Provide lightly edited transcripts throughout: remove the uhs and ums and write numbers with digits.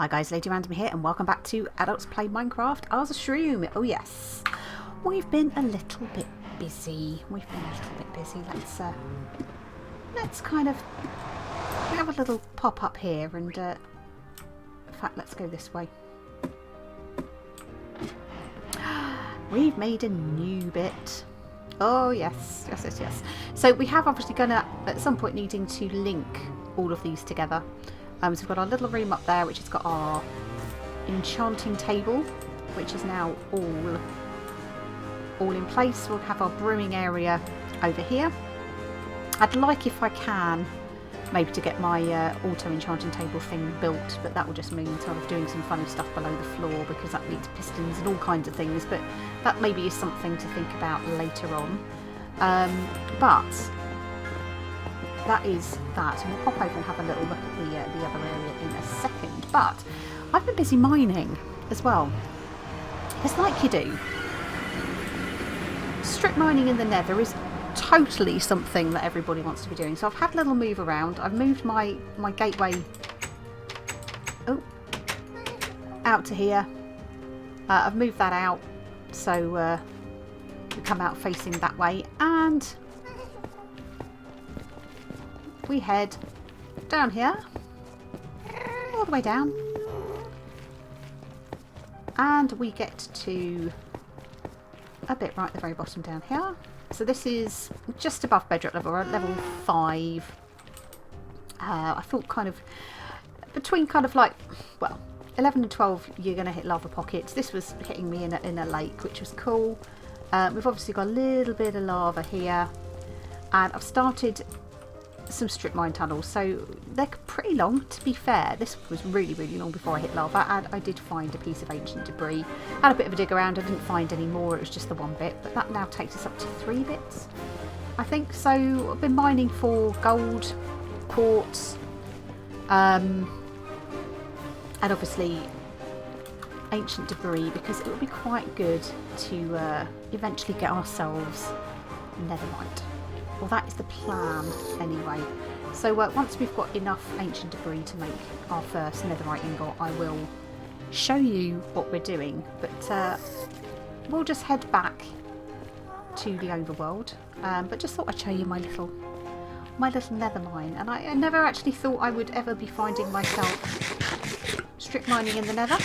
Hi guys, Lady Random here and welcome back to Adults Play Minecraft Isles of Shroom. Oh yes, we've been a little bit busy. Let's kind of have a little pop up here and in fact let's go this way. We've made a new bit. Oh yes. So we have obviously gonna at some point needing to link all of these together. So we've got our little room up there which has got our enchanting table, which is now all in place. We'll have our brewing area over here. I'd like, if I can, maybe to get my auto enchanting table thing built, but that will just mean sort of doing some funny stuff below the floor because that needs pistons and all kinds of things, but that maybe is something to think about later on. But that is that, and we'll pop over and have a little look at the other area in a second. But I've been busy mining as well. It's like you do. Strip mining in the Nether is totally something that everybody wants to be doing. So I've had a little move around. I've moved my gateway out to here. I've moved that out so we come out facing that way, and we head down here, all the way down, and we get to a bit right at the very bottom down here. So this is just above bedrock level, we're at level 5. I thought kind of between kind of like, well, 11 and 12 you're going to hit lava pockets. This was hitting me in a lake, which was cool. We've obviously got a little bit of lava here, and I've started some strip mine tunnels, so they're pretty long, to be fair. This was really long before I hit lava, and I did find a piece of ancient debris. Had a bit of a dig around, I didn't find any more, it was just the one bit, but that now takes us up to 3 bits, I think. So I've been mining for gold, quartz, and obviously ancient debris, because it would be quite good to eventually get ourselves netherite. Well, that is the plan anyway. So once we've got enough ancient debris to make our first netherite ingot, I will show you what we're doing. But we'll just head back to the overworld. But just thought I'd show you my little nether mine. And I never actually thought I would ever be finding myself strip mining in the nether.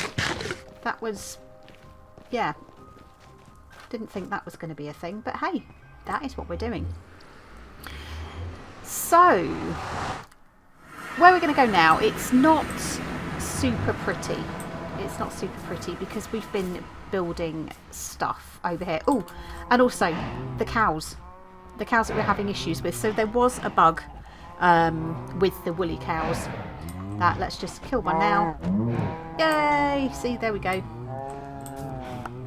That was, yeah, didn't think that was going to be a thing. But hey, that is what we're doing. So, where we're going to go now, it's not super pretty. It's not super pretty because we've been building stuff over here. Oh, and also the cows. The cows that we're having issues with. So there was a bug with the woolly cows. Let's just kill one now. Yay! See, there we go.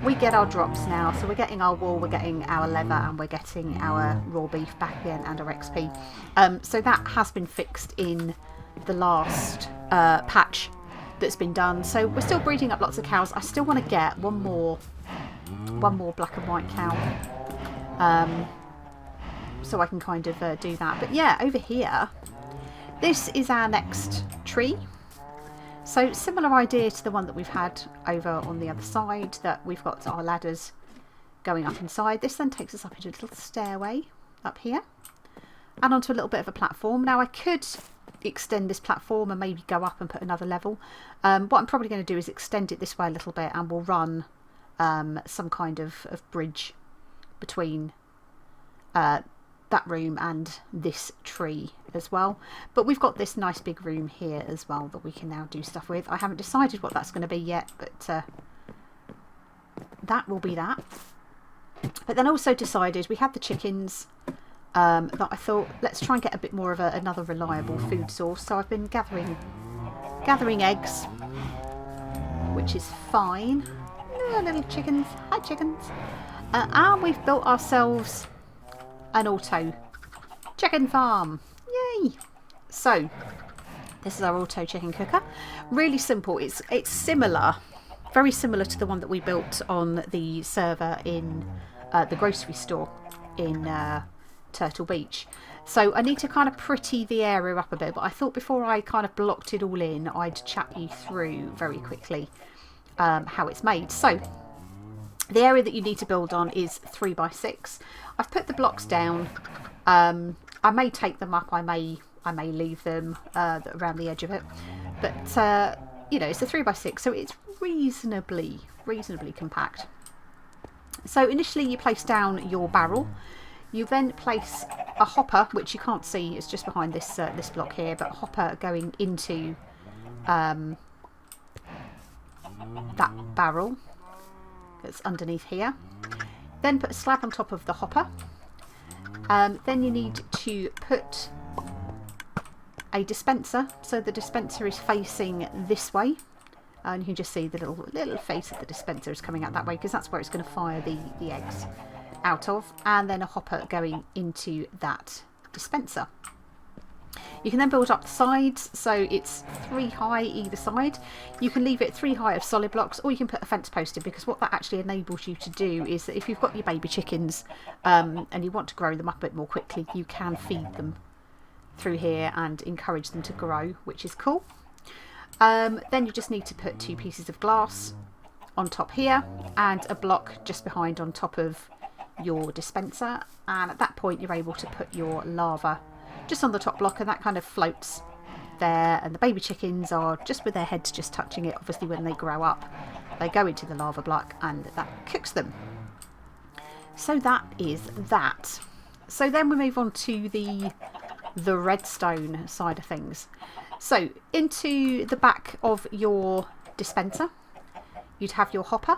We get our drops now, so we're getting our wool, we're getting our leather, and we're getting our raw beef back in, and our XP. So that has been fixed in the last patch that's been done. So we're still breeding up lots of cows. I still want to get one more black and white cow, so I can kind of do that. But yeah, over here, this is our next tree. So similar idea to the one that we've had over on the other side, that we've got our ladders going up inside. This then takes us up into a little stairway up here and onto a little bit of a platform. Now I could extend this platform and maybe go up and put another level. What I'm probably going to do is extend it this way a little bit, and we'll run some kind of bridge between that room and this tree as well. But we've got this nice big room here as well that we can now do stuff with. I haven't decided what that's going to be yet, but that will be that. But then also decided, we had the chickens, that I thought, let's try and get a bit more of another reliable food source. So I've been gathering eggs, which is fine. Oh, little chickens. Hi chickens. And we've built ourselves an auto chicken farm. Yay! So this is our auto chicken cooker. Really simple. It's similar, very similar to the one that we built on the server in the grocery store in Turtle Beach. So I need to kind of pretty the area up a bit, but I thought before I kind of blocked it all in, I'd chat you through very quickly how it's made. So the area that you need to build on is 3 by 6. I've put the blocks down. I may take them up, I may leave them around the edge of it, but you know, it's a 3 by 6, so it's reasonably compact. So initially you place down your barrel. You then place a hopper, which you can't see, it's just behind this this block here, but a hopper going into that barrel that's underneath here. Then put a slab on top of the hopper. Then you need to put a dispenser, so the dispenser is facing this way, and you can just see the little face of the dispenser is coming out that way, because that's where it's going to fire the eggs out of, and then a hopper going into that dispenser. You can then build up the sides, so it's 3 high either side. You can leave it 3 high of solid blocks, or you can put a fence post in, because what that actually enables you to do is that if you've got your baby chickens and you want to grow them up a bit more quickly, you can feed them through here and encourage them to grow, which is cool. Then you just need to put 2 pieces of glass on top here and a block just behind on top of your dispenser, and at that point you're able to put your lava just on the top block, and that kind of floats there, and the baby chickens are just with their heads just touching it. Obviously when they grow up they go into the lava block and that cooks them. So that is that. So then we move on to the redstone side of things. So into the back of your dispenser you'd have your hopper,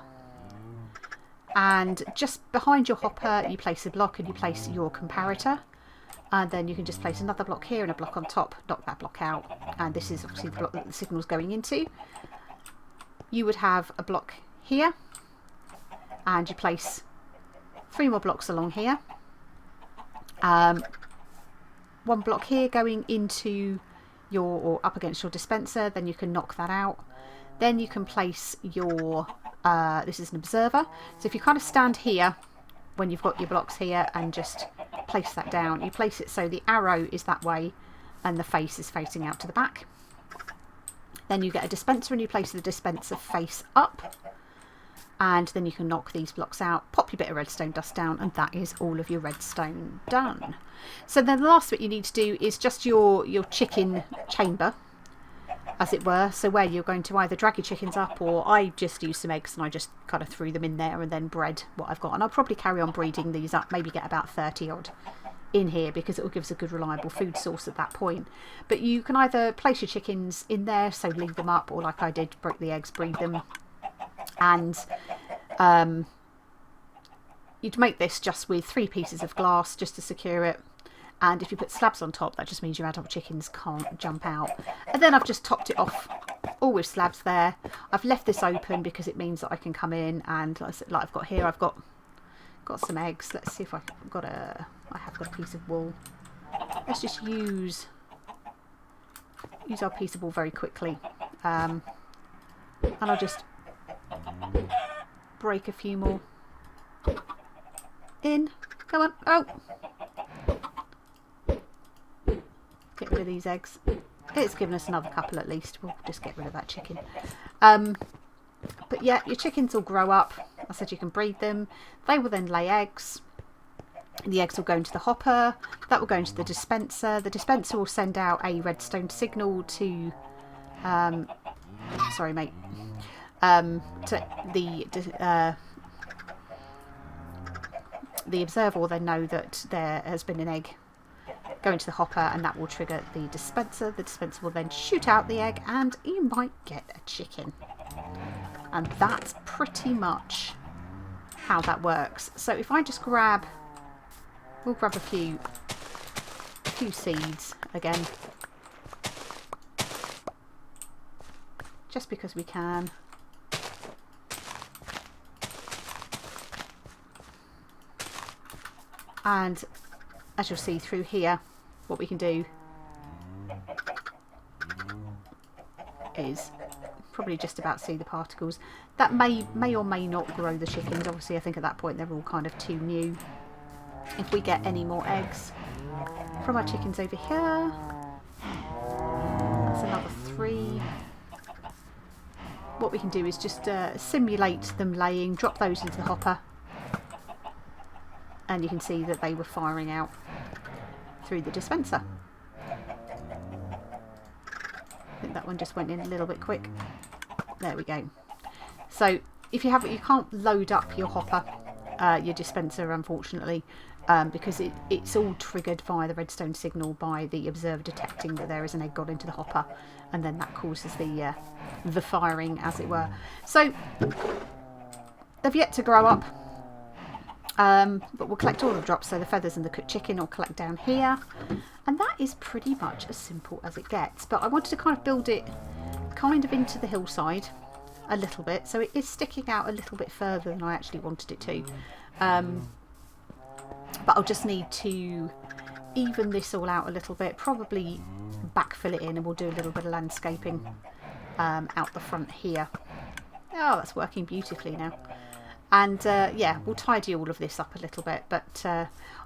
and just behind your hopper you place a block and you place your comparator, and then you can just place another block here and a block on top, knock that block out, and this is obviously the block that the signal's going into. You would have a block here, and you place 3 more blocks along here, 1 block here going into your, or up against your dispenser, then you can knock that out. Then you can place your this is an observer, so if you kind of stand here when you've got your blocks here and just place that down, you place it so the arrow is that way and the face is facing out to the back. Then you get a dispenser and you place the dispenser face up, and then you can knock these blocks out, pop your bit of redstone dust down, and that is all of your redstone done. So then the last bit you need to do is just your chicken chamber, as it were, so where you're going to either drag your chickens up, or I just used some eggs and I just kind of threw them in there and then bred what I've got, and I'll probably carry on breeding these up, maybe get about 30 odd in here, because it will give us a good reliable food source at that point. But you can either place your chickens in there, so leave them up, or like I did, break the eggs, breed them, and you'd make this just with 3 pieces of glass just to secure it. And if you put slabs on top, that just means your adult chickens can't jump out. And then I've just topped it off all with slabs there. I've left this open because it means that I can come in, and like I've got here, I've got some eggs. Let's see if I have got a piece of wool. Let's just use our piece of wool very quickly. And I'll just break a few more in. Come on. Oh! Get rid of these eggs. It's given us another couple at least. We'll just get rid of that chicken. But yeah, your chickens will grow up. I said you can breed them. They will then lay eggs. The eggs will go into the hopper. That will go into the dispenser. The dispenser will send out a redstone signal to... sorry, mate. To the observer will then know that there has been an egg go into the hopper, and that will trigger the dispenser. The dispenser will then shoot out the egg, and you might get a chicken. And that's pretty much how that works. So if I just grab, we'll grab a few seeds again, just because we can. And as you'll see through here, what we can do is probably just about see the particles. That may or may not grow the chickens. Obviously I think at that point they're all kind of too new. If we get any more eggs, from our chickens over here. That's another 3. What we can do is just simulate them laying, drop those into the hopper, and you can see that they were firing out through the dispenser. I think that one just went in a little bit quick. There we go. So if you can't load up your hopper, your dispenser, unfortunately, because it's all triggered via the redstone signal by the observer detecting that there is an egg got into the hopper, and then that causes the firing, as it were. So they've yet to grow up, but we'll collect all the drops. So the feathers and the cooked chicken will collect down here, and that is pretty much as simple as it gets. But I wanted to kind of build it kind of into the hillside a little bit, so it is sticking out a little bit further than I actually wanted it to. But I'll just need to even this all out a little bit, probably backfill it in, and we'll do a little bit of landscaping out the front here. Oh, that's working beautifully now. And yeah, we'll tidy all of this up a little bit, but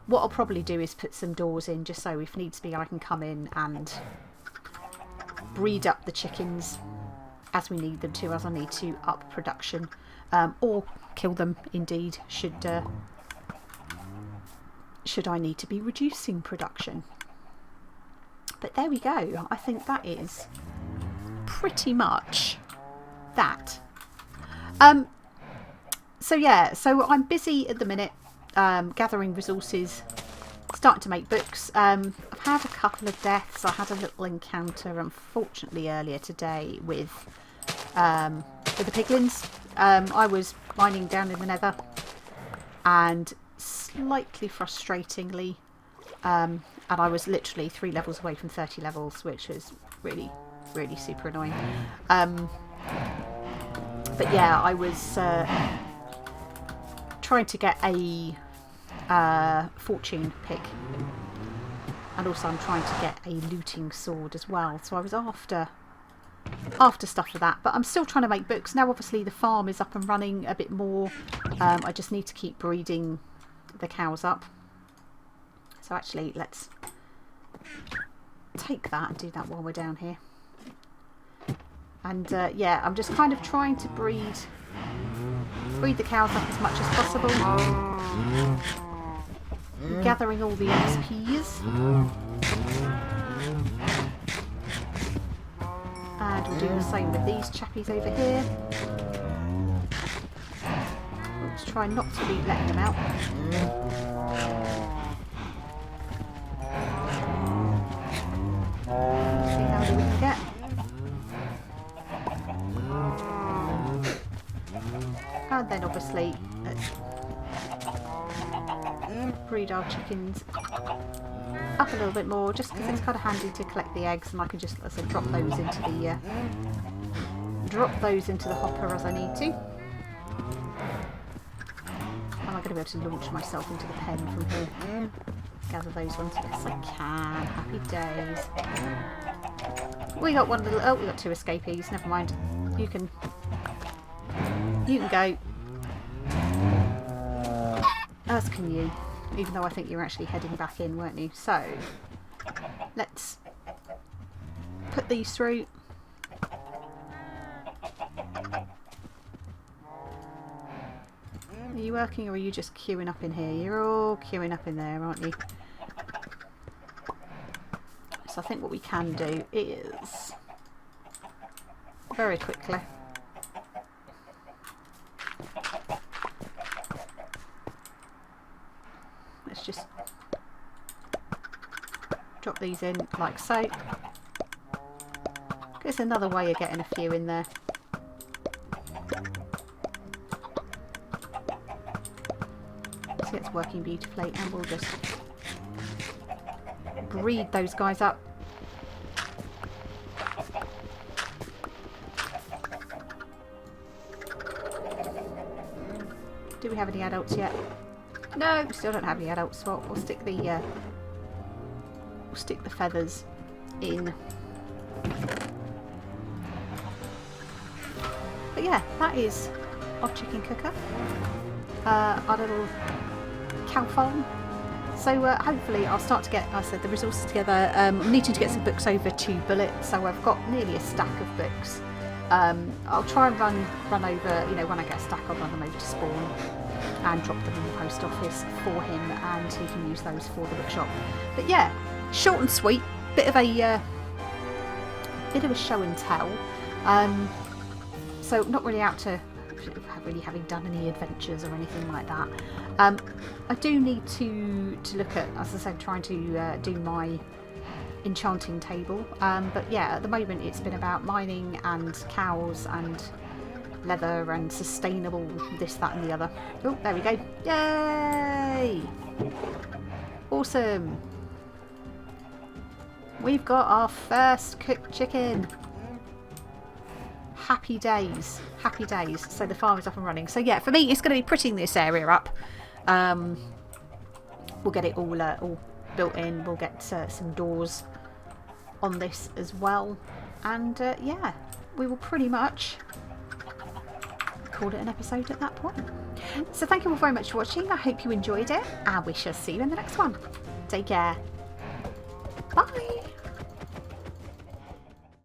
what I'll probably do is put some doors in, just so if needs be I can come in and breed up the chickens as we need them to, as I need to up production, or kill them indeed should I need to be reducing production. But there we go. I think that is pretty much that. So yeah, so I'm busy at the minute gathering resources, starting to make books. I've had a couple of deaths. I had a little encounter, unfortunately, earlier today with the piglins. I was mining down in the Nether, and slightly frustratingly, and I was literally 3 levels away from 30 levels, which was really, really super annoying. But yeah, I was trying to get a fortune pick, and also I'm trying to get a looting sword as well, so I was after stuff for that. But I'm still trying to make books now. Obviously the farm is up and running a bit more. I just need to keep breeding the cows up. So actually let's take that and do that while we're down here. And yeah, I'm just kind of trying to breed the cows up as much as possible, gathering all the XPs, and we'll do the same with these chappies over here. Let's try not to be letting them out. See how many we can get. And then obviously let's breed our chickens up a little bit more, just because it's kind of handy to collect the eggs, and I can just, as I say, drop those into the hopper as I need to. Am I going to be able to launch myself into the pen from here? Gather those ones. Yes, I can. Happy days. We got one little. Oh, we got 2 escapees. Never mind. You can go. As can you. Even though I think you were actually heading back in, weren't you? So, let's put these through. Are you working, or are you just queuing up in here? You're all queuing up in there, aren't you? So I think what we can do is very quickly let's just drop these in like so. It's another way of getting a few in there. See, it's working beautifully, and we'll just breed those guys up. Do we have any adults yet? No, still don't have any adults. So we'll stick the feathers in. But yeah, that is our chicken cooker, our little cow farm. So hopefully I'll start to get, like I said, the resources together. I'm needing to get some books over to Bullet, so I've got nearly a stack of books. I'll try and run over, you know, when I get a stack I'll run them over to Spawn and drop them in the post office for him, and he can use those for the bookshop. But yeah, short and sweet, bit of a show and tell. So not really out to really having done any adventures or anything like that. I do need to look at, as I said, trying to do my enchanting table. But yeah, at the moment it's been about mining and cows and leather and sustainable this, that and the other. Oh, there we go. Yay! Awesome. We've got our first cooked chicken. Happy days. Happy days. So the farm is up and running. So yeah, for me it's going to be prettying this area up. We'll get it all built in. We'll get some doors on this as well. And yeah, we will pretty much call it an episode at that point. So thank you all very much for watching. I hope you enjoyed it, and we shall see you in the next one. Take care.